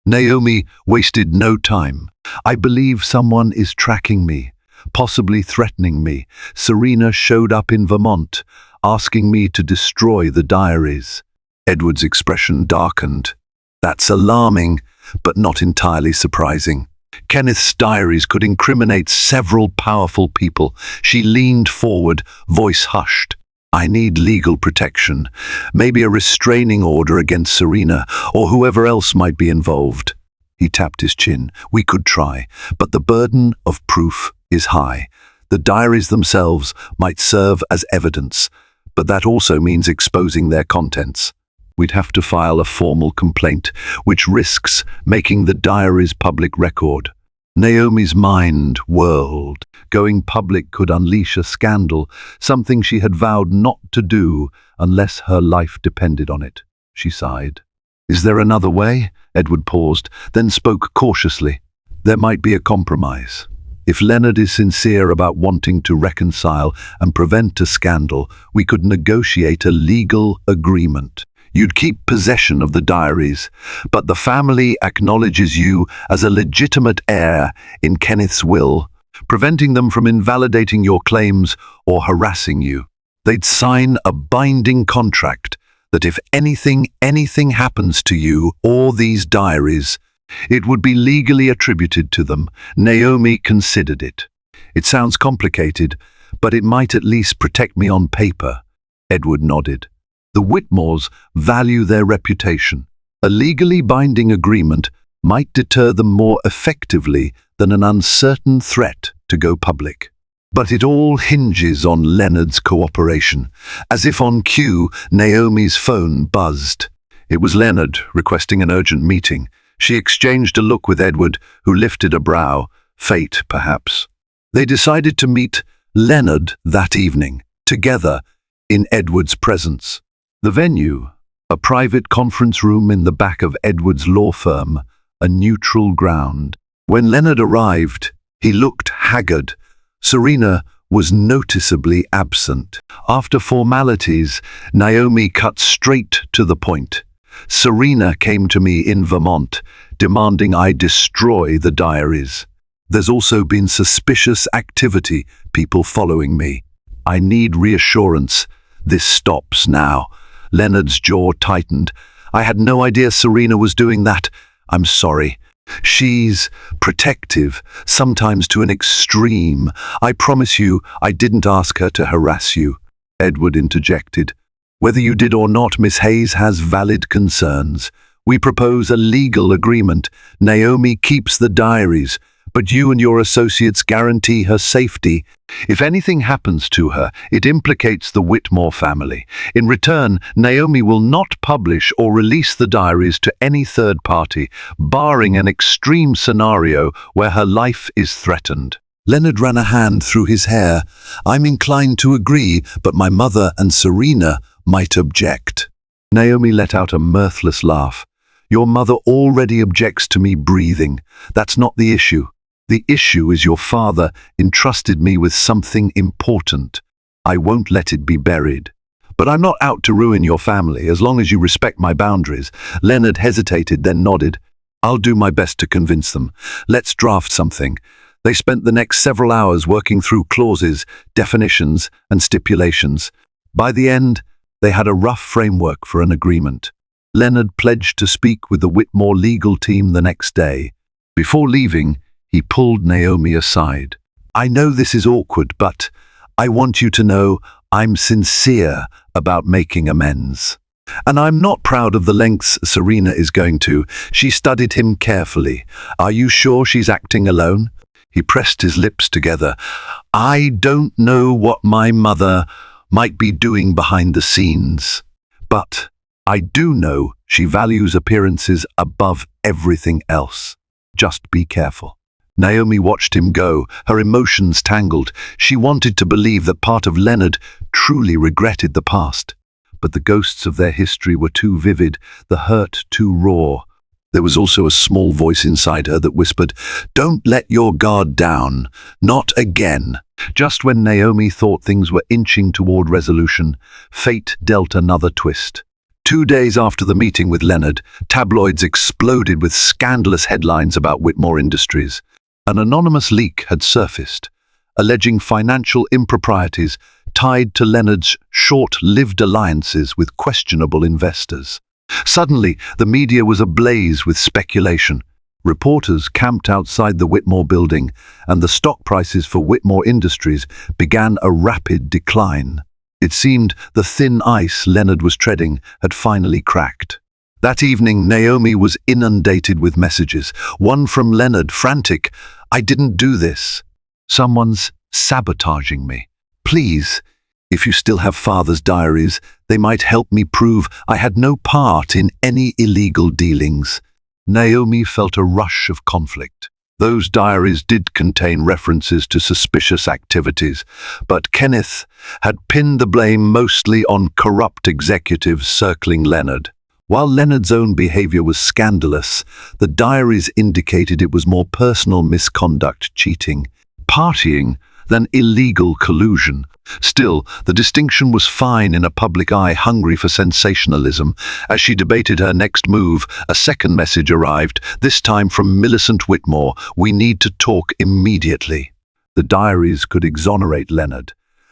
Naomi wasted no time. I believe someone is tracking me, possibly threatening me. Serena showed up in Vermont, asking me to destroy the diaries. Edward's expression darkened. That's alarming, but not entirely surprising. Kenneth's diaries could incriminate several powerful people. She leaned forward, voice hushed. I need legal protection, maybe a restraining order against Serena or whoever else might be involved. He tapped his chin. We could try, but the burden of proof is high. The diaries themselves might serve as evidence, but that also means exposing their contents. We'd have to file a formal complaint, which risks making the diaries public record. Naomi's mind whirled. Going public could unleash a scandal, something she had vowed not to do unless her life depended on it. She sighed. Is there another way? Edward paused, then spoke cautiously. There might be a compromise. If Leonard is sincere about wanting to reconcile and prevent a scandal, we could negotiate a legal agreement. You'd keep possession of the diaries, but the family acknowledges you as a legitimate heir in Kenneth's will, preventing them from invalidating your claims or harassing you. They'd sign a binding contract that if anything happens to you or these diaries, it would be legally attributed to them. Naomi considered it. It sounds complicated, but it might at least protect me on paper. Edward nodded. The Whitmores value their reputation. A legally binding agreement might deter them more effectively than an uncertain threat to go public. But it all hinges on Leonard's cooperation. As if on cue, Naomi's phone buzzed. It was Leonard, requesting an urgent meeting. She exchanged a look with Edward, who lifted a brow. Fate, perhaps. They decided to meet Leonard that evening, together, in Edward's presence. The venue, a private conference room in the back of Edward's law firm, a neutral ground. When Leonard arrived, he looked haggard. Serena was noticeably absent. After formalities, Naomi cut straight to the point. Serena came to me in Vermont, demanding I destroy the diaries. There's also been suspicious activity, people following me. I need reassurance. This stops now. Leonard's jaw tightened. I had no idea Serena was doing that. I'm sorry. She's protective, sometimes to an extreme. I promise you, I didn't ask her to harass you. Edward interjected. Whether you did or not, Miss Hayes has valid concerns. We propose a legal agreement. Naomi keeps the diaries, But you and your associates guarantee her safety. If anything happens to her, it implicates the Whitmore family. In return, Naomi will not publish or release the diaries to any third party, barring an extreme scenario where her life is threatened. Leonard ran a hand through his hair. I'm inclined to agree, but my mother and Serena might object. Naomi let out a mirthless laugh. Your mother already objects to me breathing. That's not the issue. The issue is your father entrusted me with something important. I won't let it be buried. But I'm not out to ruin your family, as long as you respect my boundaries. Leonard hesitated, then nodded. I'll do my best to convince them. Let's draft something. They spent the next several hours working through clauses, definitions, and stipulations. By the end, they had a rough framework for an agreement. Leonard pledged to speak with the Whitmore legal team the next day. Before leaving, he pulled Naomi aside. I know this is awkward, but I want you to know I'm sincere about making amends. And I'm not proud of the lengths Serena is going to. She studied him carefully. Are you sure she's acting alone? He pressed his lips together. I don't know what my mother might be doing behind the scenes, but I do know she values appearances above everything else. Just be careful. Naomi watched him go, her emotions tangled. She wanted to believe that part of Leonard truly regretted the past, but the ghosts of their history were too vivid, the hurt too raw. There was also a small voice inside her that whispered, Don't let your guard down. Not again. Just when Naomi thought things were inching toward resolution, fate dealt another twist. 2 days after the meeting with Leonard, tabloids exploded with scandalous headlines about Whitmore Industries. An anonymous leak had surfaced, alleging financial improprieties tied to Leonard's short-lived alliances with questionable investors. Suddenly, the media was ablaze with speculation. Reporters camped outside the Whitmore building, and the stock prices for Whitmore Industries began a rapid decline. It seemed the thin ice Leonard was treading had finally cracked. That evening, Naomi was inundated with messages. One from Leonard, frantic, I didn't do this. Someone's sabotaging me. Please, if you still have father's diaries, they might help me prove I had no part in any illegal dealings. Naomi felt a rush of conflict. Those diaries did contain references to suspicious activities, but Kenneth had pinned the blame mostly on corrupt executives circling Leonard. While Leonard's own behavior was scandalous, the diaries indicated it was more personal misconduct, cheating, partying, than illegal collusion. Still, the distinction was fine in a public eye hungry for sensationalism. As she debated her next move, a second message arrived, this time from Millicent Whitmore. We need to talk immediately. The diaries could exonerate Leonard,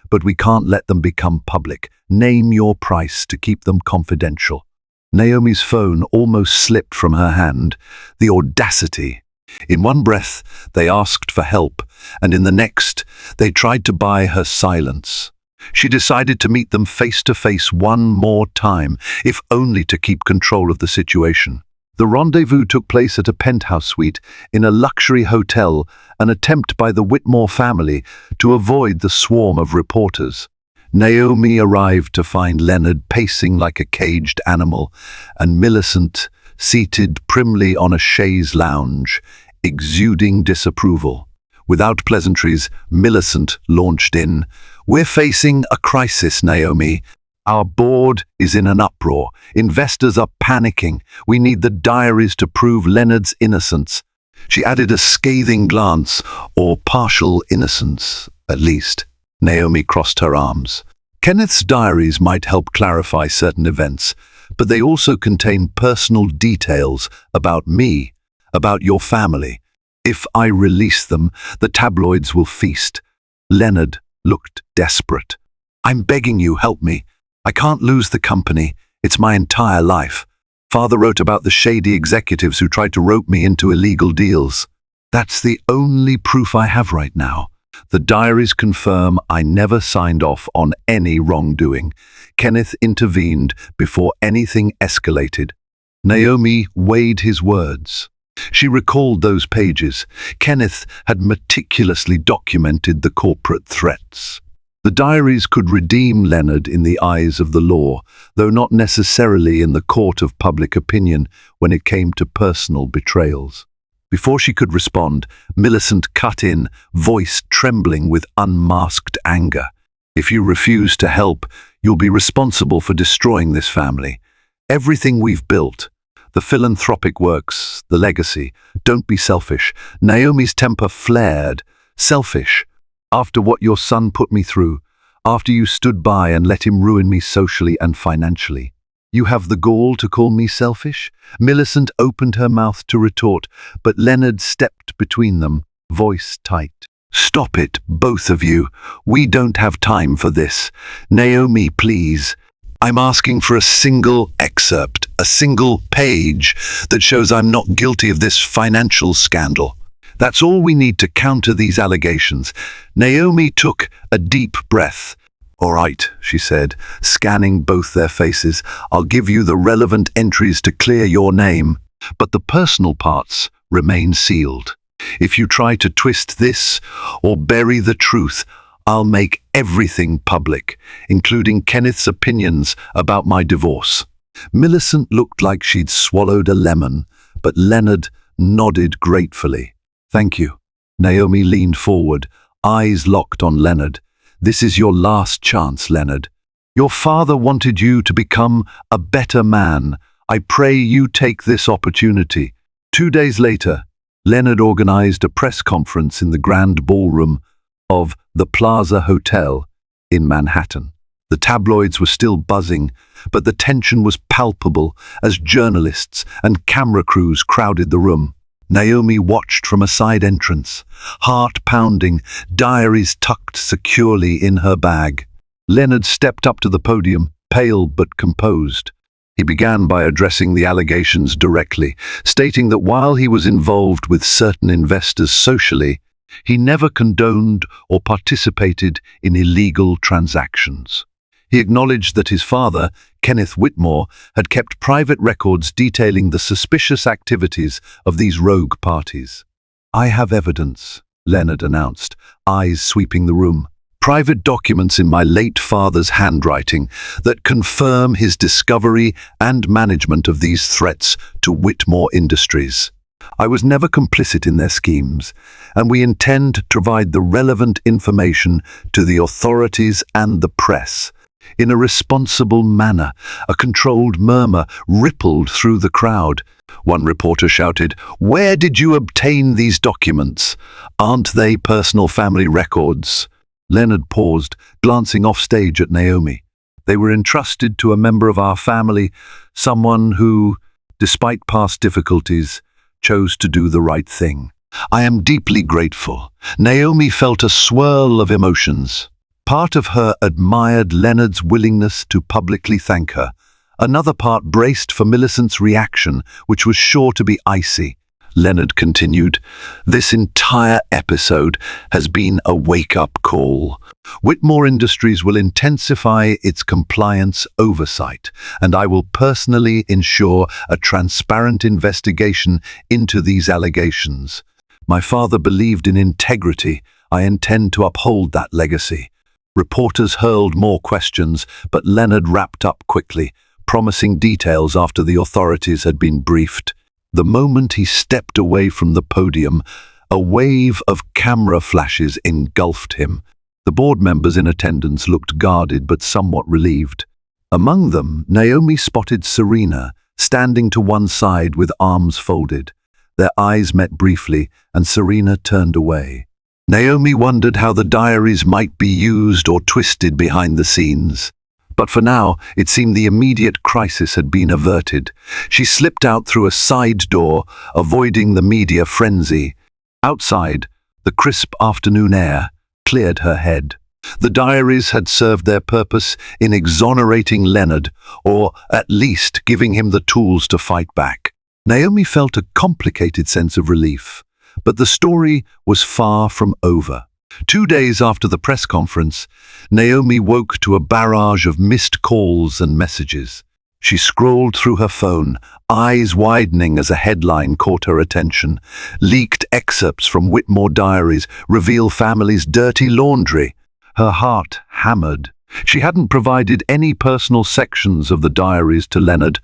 but we can't let them become public. Name your price to keep them confidential. Naomi's phone almost slipped from her hand. The audacity. In one breath, they asked for help, and in the next, they tried to buy her silence. She decided to meet them face to face one more time, if only to keep control of the situation. The rendezvous took place at a penthouse suite in a luxury hotel, an attempt by the Whitmore family to avoid the swarm of reporters. Naomi arrived to find Leonard pacing like a caged animal, and Millicent seated primly on a chaise lounge, exuding disapproval. Without pleasantries, Millicent launched in. We're facing a crisis, Naomi. Our board is in an uproar. Investors are panicking. We need the diaries to prove Leonard's innocence. She added a scathing glance, or partial innocence, at least. Naomi crossed her arms. Kenneth's diaries might help clarify certain events, but they also contain personal details about me, about your family. If I release them, the tabloids will feast. Leonard looked desperate. I'm begging you, help me. I can't lose the company. It's my entire life. Father wrote about the shady executives who tried to rope me into illegal deals. That's the only proof I have right now. The diaries confirm I never signed off on any wrongdoing. Kenneth intervened before anything escalated. Naomi weighed his words. She recalled those pages. Kenneth had meticulously documented the corporate threats. The diaries could redeem Leonard in the eyes of the law, though not necessarily in the court of public opinion when it came to personal betrayals. Before she could respond, Millicent cut in, voice trembling with unmasked anger. "If you refuse to help, you'll be responsible for destroying this family. Everything we've built, the philanthropic works, the legacy. Don't be selfish." Naomi's temper flared. "Selfish? After what your son put me through, after you stood by and let him ruin me socially and financially. You have the gall to call me selfish?" Millicent opened her mouth to retort, but Leonard stepped between them, voice tight. "Stop it, both of you. We don't have time for this. Naomi, please. I'm asking for a single excerpt, a single page that shows I'm not guilty of this financial scandal. That's all we need to counter these allegations." Naomi took a deep breath. "All right," she said, scanning both their faces. "I'll give you the relevant entries to clear your name, but the personal parts remain sealed. If you try to twist this or bury the truth, I'll make everything public, including Kenneth's opinions about my divorce." Millicent looked like she'd swallowed a lemon, but Leonard nodded gratefully. "Thank you." Naomi leaned forward, eyes locked on Leonard. "This is your last chance, Leonard. Your father wanted you to become a better man. I pray you take this opportunity." 2 days later, Leonard organized a press conference in the grand ballroom of the Plaza Hotel in Manhattan. The tabloids were still buzzing, but the tension was palpable as journalists and camera crews crowded the room. Naomi watched from a side entrance, heart pounding, diaries tucked securely in her bag. Leonard stepped up to the podium, pale but composed. He began by addressing the allegations directly, stating that while he was involved with certain investors socially, he never condoned or participated in illegal transactions. He acknowledged that his father, Kenneth Whitmore, had kept private records detailing the suspicious activities of these rogue parties. "I have evidence," Leonard announced, eyes sweeping the room. "Private documents in my late father's handwriting that confirm his discovery and management of these threats to Whitmore Industries. I was never complicit in their schemes, and we intend to provide the relevant information to the authorities and the press in a responsible manner." A controlled murmur rippled through the crowd. One reporter shouted, "Where did you obtain these documents? Aren't they personal family records?" Leonard paused, glancing offstage at Naomi. "They were entrusted to a member of our family, someone who, despite past difficulties, chose to do the right thing. I am deeply grateful." Naomi felt a swirl of emotions. Part of her admired Leonard's willingness to publicly thank her. Another part braced for Millicent's reaction, which was sure to be icy. Leonard continued, "This entire episode has been a wake-up call. Whitmore Industries will intensify its compliance oversight, and I will personally ensure a transparent investigation into these allegations. My father believed in integrity. I intend to uphold that legacy." Reporters hurled more questions, but Leonard wrapped up quickly, promising details after the authorities had been briefed. The moment he stepped away from the podium, a wave of camera flashes engulfed him. The board members in attendance looked guarded but somewhat relieved. Among them, Naomi spotted Serena, standing to one side with arms folded. Their eyes met briefly, and Serena turned away. Naomi wondered how the diaries might be used or twisted behind the scenes. But for now, it seemed the immediate crisis had been averted. She slipped out through a side door, avoiding the media frenzy. Outside, the crisp afternoon air cleared her head. The diaries had served their purpose in exonerating Leonard, or at least giving him the tools to fight back. Naomi felt a complicated sense of relief. But the story was far from over. 2 days after the press conference, Naomi woke to a barrage of missed calls and messages. She scrolled through her phone, eyes widening as a headline caught her attention. Leaked excerpts from Whitmore diaries reveal family's dirty laundry. Her heart hammered. She hadn't provided any personal sections of the diaries to Leonard,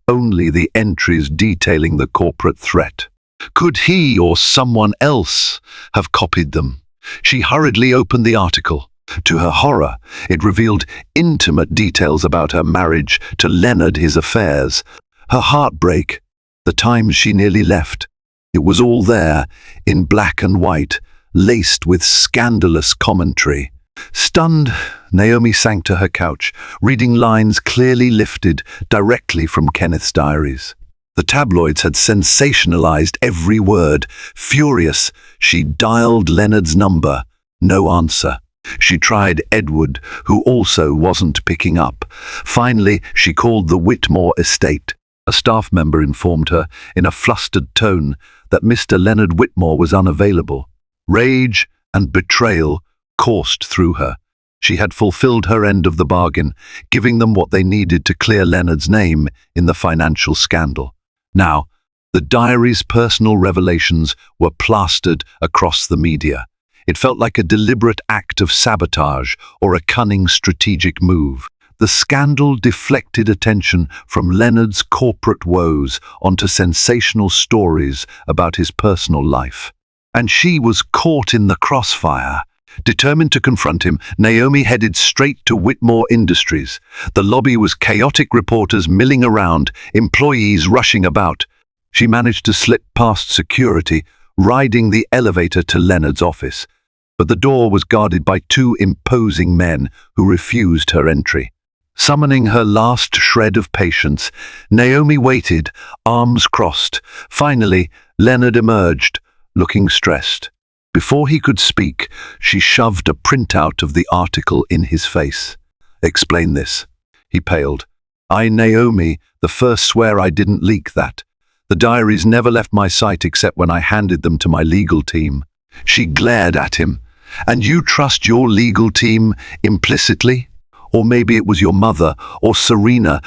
only the entries detailing the corporate threat. Could he or someone else have copied them? She hurriedly opened the article. To her horror, it revealed intimate details about her marriage to Leonard, his affairs, her heartbreak, the times she nearly left. It was all there, in black and white, laced with scandalous commentary. Stunned, Naomi sank to her couch, reading lines clearly lifted directly from Kenneth's diaries. The tabloids had sensationalized every word. Furious, she dialed Leonard's number. No answer. She tried Edward, who also wasn't picking up. Finally, she called the Whitmore estate. A staff member informed her, in a flustered tone, that Mr. Leonard Whitmore was unavailable. Rage and betrayal coursed through her. She had fulfilled her end of the bargain, giving them what they needed to clear Leonard's name in the financial scandal. Now, the diary's personal revelations were plastered across the media. It felt like a deliberate act of sabotage or a cunning strategic move. The scandal deflected attention from Leonard's corporate woes onto sensational stories about his personal life. And she was caught in the crossfire. Determined to confront him, Naomi headed straight to Whitmore Industries. The lobby was chaotic, reporters milling around, employees rushing about. She managed to slip past security, riding the elevator to Leonard's office. But the door was guarded by two imposing men who refused her entry. Summoning her last shred of patience, Naomi waited, arms crossed. Finally, Leonard emerged, looking stressed. Before he could speak, she shoved a printout of the article in his face. "Explain this." He paled. "I, Naomi, the first swear I didn't leak that. The diaries never left my sight except when I handed them to my legal team." She glared at him. "And you trust your legal team implicitly? Or maybe it was your mother or Serena.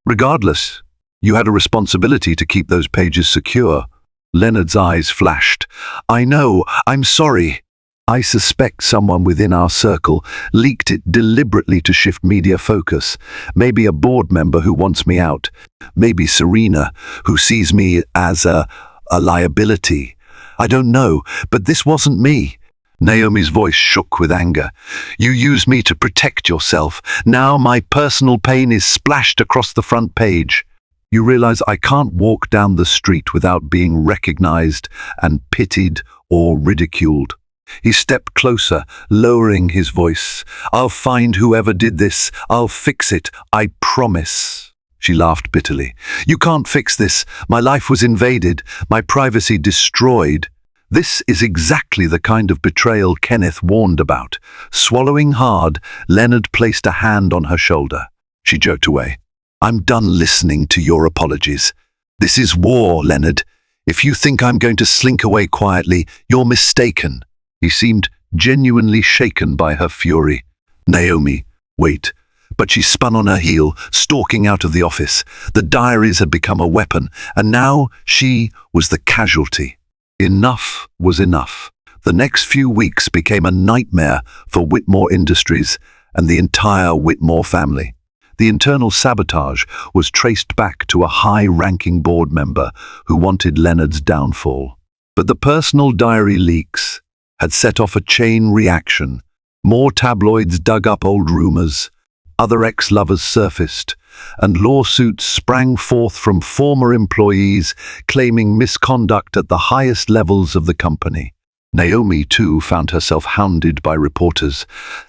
Regardless, you had a responsibility to keep those pages secure." Leonard's eyes flashed. "I know, I'm sorry. I suspect someone within our circle leaked it deliberately to shift media focus. Maybe a board member who wants me out. Maybe Serena, who sees me as a liability. I don't know, but this wasn't me." Naomi's voice shook with anger. "You used me to protect yourself. Now my personal pain is splashed across the front page. You realize I can't walk down the street without being recognized and pitied or ridiculed." He stepped closer, lowering his voice. "I'll find whoever did this. I'll fix it. I promise." She laughed bitterly. "You can't fix this. My life was invaded, my privacy destroyed." This is exactly the kind of betrayal Kenneth warned about. Swallowing hard, Leonard placed a hand on her shoulder. She jerked away. "I'm done listening to your apologies. This is war, Leonard. If you think I'm going to slink away quietly, you're mistaken." He seemed genuinely shaken by her fury. "Naomi, wait." But she spun on her heel, stalking out of the office. The diaries had become a weapon, and now she was the casualty. Enough was enough. The next few weeks became a nightmare for Whitmore Industries and the entire Whitmore family. The internal sabotage was traced back to a high-ranking board member who wanted Leonard's downfall. But the personal diary leaks had set off a chain reaction. More tabloids dug up old rumors, other ex-lovers surfaced, and lawsuits sprang forth from former employees claiming misconduct at the highest levels of the company. Naomi, too, found herself hounded by reporters.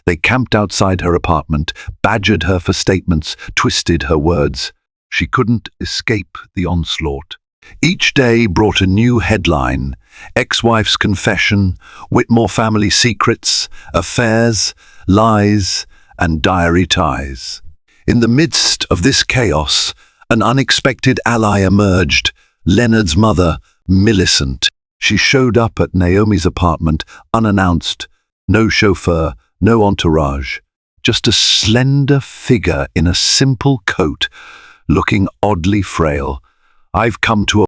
They camped outside her apartment, badgered her for statements, twisted her words. She couldn't escape the onslaught. Each day brought a new headline: ex-wife's confession, Whitmore family secrets, affairs, lies, and diary ties. In the midst of this chaos, an unexpected ally emerged: Leonard's mother, Millicent. She showed up at Naomi's apartment, unannounced. No chauffeur, no entourage. Just a slender figure in a simple coat. looking oddly frail. I've come to a